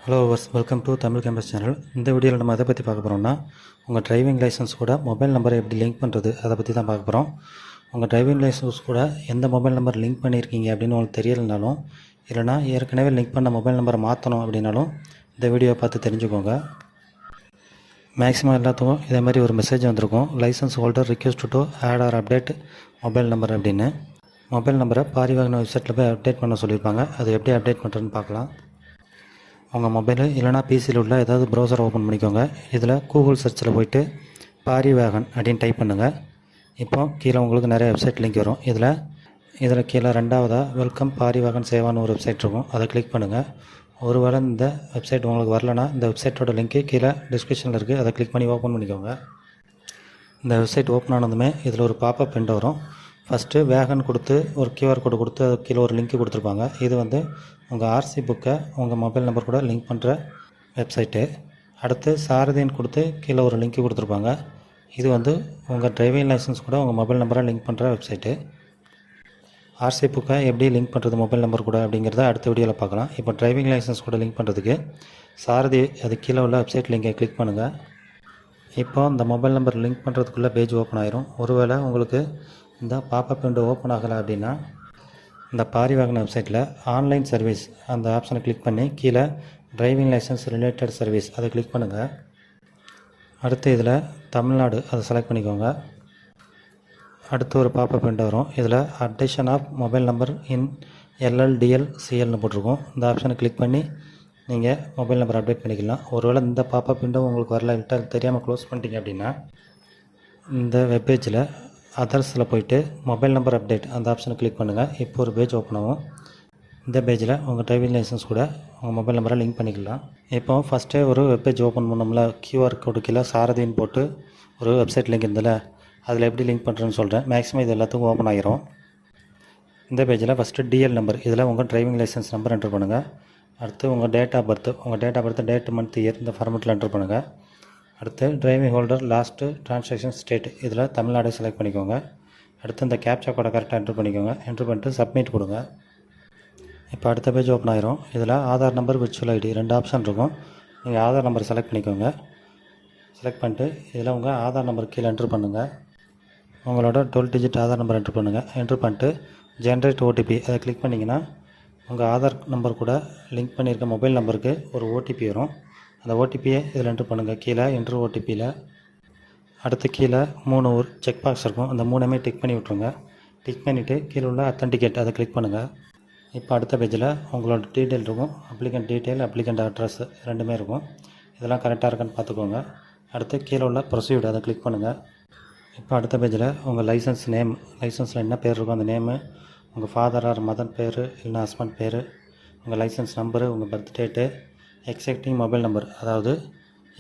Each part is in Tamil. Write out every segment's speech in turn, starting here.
Hello welcome to Tamil campus channel. இந்த வீடியோவில் நம்ம எதை பற்றி பார்க்க போகிறோம்னா, உங்கள் டிரைவிங் லைசன்ஸ் கூட மொபைல் நம்பரை எப்படி லிங்க் பண்ணுறது அதை பற்றி தான் பார்க்க போகிறோம். உங்கள் டிரைவிங் லைசன்ஸ் கூட எந்த மொபைல் நம்பர் லிங்க் பண்ணியிருக்கீங்க அப்படின்னு உங்களுக்கு தெரியலைனாலும், இல்லைனா ஏற்கனவே லிங்க் பண்ண மொபைல் நம்பரை மாற்றணும் அப்படின்னாலும் இந்த வீடியோவை பார்த்து தெரிஞ்சுக்கோங்க. மேக்ஸிமம் எல்லாத்துக்கும் இதே மாதிரி ஒரு மெசேஜ் வந்திருக்கும், license holder request to add or update mobile number அப்படின்னு. மொபைல் நம்பரை பாரிவாகன வெப்சைட்டில் போய் அப்டேட் பண்ண சொல்லியிருப்பாங்க. அது எப்படி அப்டேட் பண்ணுறதுன்னு பார்க்கலாம். உங்கள் மொபைலு இல்லைனா பிசியில் உள்ள ஏதாவது ப்ரௌசர் ஓப்பன் பண்ணிக்கோங்க. இதில் கூகுள் சர்ச்சில் போய்ட்டு பாரிவாகன் அப்படின்னு டைப் பண்ணுங்கள். இப்போ கீழே உங்களுக்கு நிறைய வெப்சைட் லிங்க் வரும். இதில் கீழே ரெண்டாவதாக வெல்கம் பாரிவாகன் சேவான்னு ஒரு வெப்சைட் இருக்கும், அதை கிளிக் பண்ணுங்கள். ஒருவேளை இந்த வெப்சைட் உங்களுக்கு வரலன்னா இந்த வெப்சைட்டோட லிங்க்கு கீழே டிஸ்கிரிப்ஷனில் இருக்குது, அதை கிளிக் பண்ணி ஓப்பன் பண்ணிக்கோங்க. இந்த வெப்சைட் ஓப்பன் ஆனதுமே இதில் ஒரு பாப்பப் விண்டோ வரும். ஃபஸ்ட்டு வேகன் கொடுத்து ஒரு கியூஆர் கோடு கொடுத்து அது கீழே ஒரு லிங்க் கொடுத்துருப்பாங்க. இது வந்து உங்கள் ஆர்சி புக்கை உங்கள் மொபைல் நம்பர் கூட லிங்க் பண்ணுற வெப்சைட்டு. அடுத்து சாரதின்னு கொடுத்து கீழே ஒரு லிங்க் கொடுத்துருப்பாங்க. இது வந்து உங்கள் டிரைவிங் லைசன்ஸ் கூட உங்கள் மொபைல் நம்பரை லிங்க் பண்ணுற வெப்சைட்டு. ஆர்சி புக்கை எப்படி லிங்க் பண்ணுறது மொபைல் நம்பர் கூட அப்படிங்கிறத அடுத்த வீடியோவில் பார்க்கலாம். இப்போ டிரைவிங் லைசன்ஸ் கூட லிங்க் பண்ணுறதுக்கு சாரதி அது கீழே உள்ள வெப்சைட் லிங்கை கிளிக் பண்ணுங்கள். இப்போ இந்த மொபைல் நம்பர் லிங்க் பண்ணுறதுக்குள்ளே பேஜ் ஓப்பன் ஆயிரும். ஒருவேளை உங்களுக்கு இந்த பாப்பப் விண்டோ ஓப்பன் ஆகலை அப்படின்னா இந்த பாரிவாகன் வெப்சைட்டில் ஆன்லைன் சர்வீஸ் அந்த ஆப்ஷனை கிளிக் பண்ணி கீழே டிரைவிங் லைசன்ஸ் ரிலேட்டட் சர்வீஸ் அதை கிளிக் பண்ணுங்கள். அடுத்து இதில் தமிழ்நாடு அதை செலக்ட் பண்ணிக்கோங்க. அடுத்து ஒரு பாப்பப் விண்டோ வரும். இதில் updation of mobile number in LLDL சிஎல்னு போட்டிருக்கோம். இந்த ஆப்ஷனை கிளிக் பண்ணி நீங்கள் மொபைல் நம்பர் அப்டேட் பண்ணிக்கலாம். ஒருவேளை இந்த பாப்பப் விண்டோ உங்களுக்கு வரல இல்லை தெரியாமல் க்ளோஸ் பண்ணிட்டீங்க அப்படின்னா இந்த வெப்பேஜில் அதர்ஸில் போய்ட்டு மொபைல் நம்பர் அப்டேட் அந்த ஆப்ஷனை கிளிக் பண்ணுங்கள். இப்போ ஒரு பேஜ் ஓப்பன் ஆகும். இந்த பேஜில் உங்கள் டிரைவிங் லைசன்ஸ் கூட உங்கள் மொபைல் நம்பரை லிங்க் பண்ணிக்கலாம். இப்போ ஃபஸ்ட்டே ஒரு வெப்பேஜ் ஓப்பன் பண்ணோம்ல, கியூஆர் கோடு கீழே சாரதின்னு போட்டு ஒரு வெப்சைட் லிங்க் இருந்ததில்ல, அதில் எப்படி லிங்க் பண்ணுறேன்னு சொல்கிறேன். மேக்ஸிமம் இது எல்லாத்துக்கும் ஓப்பன் ஆகிரும். இந்த பேஜில் ஃபஸ்ட்டு டிஎல் நம்பர், இதில் உங்கள் டிரைவிங் லைசன்ஸ் நம்பர் என்ட்ரு பண்ணுங்கள். அடுத்து உங்கள் date of birth date month year இந்த ஃபார்மெட்டில் என்ட்ரு பண்ணுங்கள். அடுத்து driving holder last transaction state இதில் தமிழ்நாடு செலக்ட் பண்ணிக்கோங்க. அடுத்து இந்த கேப்சா கோடை கரெக்டாக என்ட்ரு பண்ணிக்கோங்க. என்ட்ரு பண்ணிட்டு சப்மிட் கொடுங்க. இப்போ அடுத்த பேஜ் ஓப்பன் ஆயிரும். இதில் ஆதார் நம்பர் விர்ச்சுவல் ஐடி ரெண்டு ஆப்ஷன் இருக்கும். நீங்கள் ஆதார் நம்பர் செலக்ட் பண்ணிக்கோங்க. செலக்ட் பண்ணிட்டு இதில் உங்கள் ஆதார் நம்பர் கீழே என்ட்ரு பண்ணுங்கள். உங்களோட 12 டிஜிட் ஆதார் நம்பர் என்ட்ரு பண்ணுங்கள். என்ட்ரு பண்ணிட்டு ஜென்ரேட் ஓடிபி அதை கிளிக் பண்ணிங்கன்னா உங்கள் ஆதார் நம்பர் கூட லிங்க் பண்ணியிருக்க மொபைல் நம்பருக்கு ஒரு ஓடிபி வரும். அந்த ஓடிபியை இதில் என்ட்ரு பண்ணுங்கள். கீழே என்ட்ரு ஓடிபியில் அடுத்து கீழே 3 ஒரு செக் பாக்ஸ் இருக்கும். அந்த 3மே டிக் பண்ணி விட்ருங்க. டிக் பண்ணிவிட்டு கீழே உள்ள அத்தன்டிகேட் அதை கிளிக் பண்ணுங்கள். இப்போ அடுத்த பேஜில் உங்களோட டீட்டெயில் இருக்கும். அப்ளிகண்ட் டீட்டெயில், அப்ளிகண்ட் அட்ரஸ் ரெண்டுமே இருக்கும். இதெல்லாம் கரெக்டாக இருக்கான்னு பார்த்துக்கோங்க. அடுத்து கீழே உள்ள ப்ரொசீட் அதை கிளிக் பண்ணுங்கள். இப்போ அடுத்த பேஜில் உங்கள் லைசன்ஸ் நேம், லைசன்ஸில் என்ன பேர் இருக்கும் அந்த நேமு, உங்கள் ஃபாதர் ஆர் மதர் பேர் இல்லைனா ஹஸ்பண்ட் பேர், உங்கள் லைசன்ஸ் நம்பரு, உங்கள் birth date, existing mobile number, அதாவது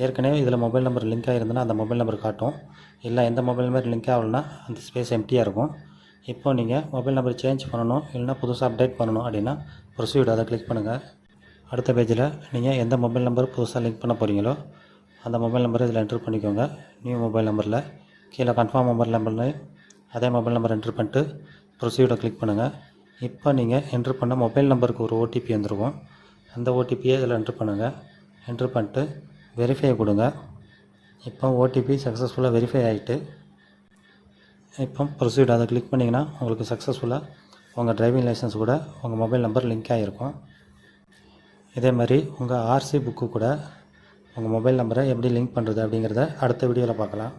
ஏற்கனவே இதில் மொபைல் நம்பர் லிங்க் ஆகிருந்ததுன்னா அந்த மொபைல் நம்பர் காட்டும். இல்லை எந்த மொபைல் நம்பர் லிங்க் ஆகலைன்னா அந்த ஸ்பேஸ் எம்டியாக இருக்கும். இப்போ நீங்கள் மொபைல் நம்பர் சேஞ்ச் பண்ணணும் இல்லைனா புதுசாக அப்டேட் பண்ணணும் அப்படின்னா ப்ரொசீட் அதை கிளிக் பண்ணுங்கள். அடுத்த பேஜில் நீங்கள் எந்த மொபைல் நம்பர் புதுசாக லிங்க் பண்ண போகிறீங்களோ அந்த மொபைல் நம்பரை இதில் என்ட்ரு பண்ணிக்கோங்க. நியூ மொபைல் நம்பரில் கீழே கன்ஃபார்ம் மொபைல் நம்பர்னு அதே மொபைல் நம்பர் என்ட்ரு பண்ணிட்டு ப்ரொசீடை கிளிக் பண்ணுங்கள். இப்போ நீங்கள் என்ட்ரு பண்ண மொபைல் நம்பருக்கு ஒரு ஓடிபி வந்துருக்கும். அந்த ஓடிபியை இதில் என்ட்ரு பண்ணுங்கள். என்ட்ரு பண்ணிட்டு வெரிஃபை கொடுங்க. இப்போ ஓடிபி சக்ஸஸ்ஃபுல்லாக வெரிஃபை ஆகிட்டு இப்போ ப்ரொசீட் அதை கிளிக் பண்ணிங்கன்னா உங்களுக்கு சக்ஸஸ்ஃபுல்லாக உங்கள் டிரைவிங் லைசன்ஸ் கூட உங்கள் மொபைல் நம்பர் லிங்க் ஆகிருக்கும். இதே மாதிரி உங்கள் ஆர்சி புக்கு கூட உங்கள் மொபைல் நம்பரை எப்படி லிங்க் பண்ணுறது அப்படிங்கிறத அடுத்த வீடியோவில் பார்க்கலாம்.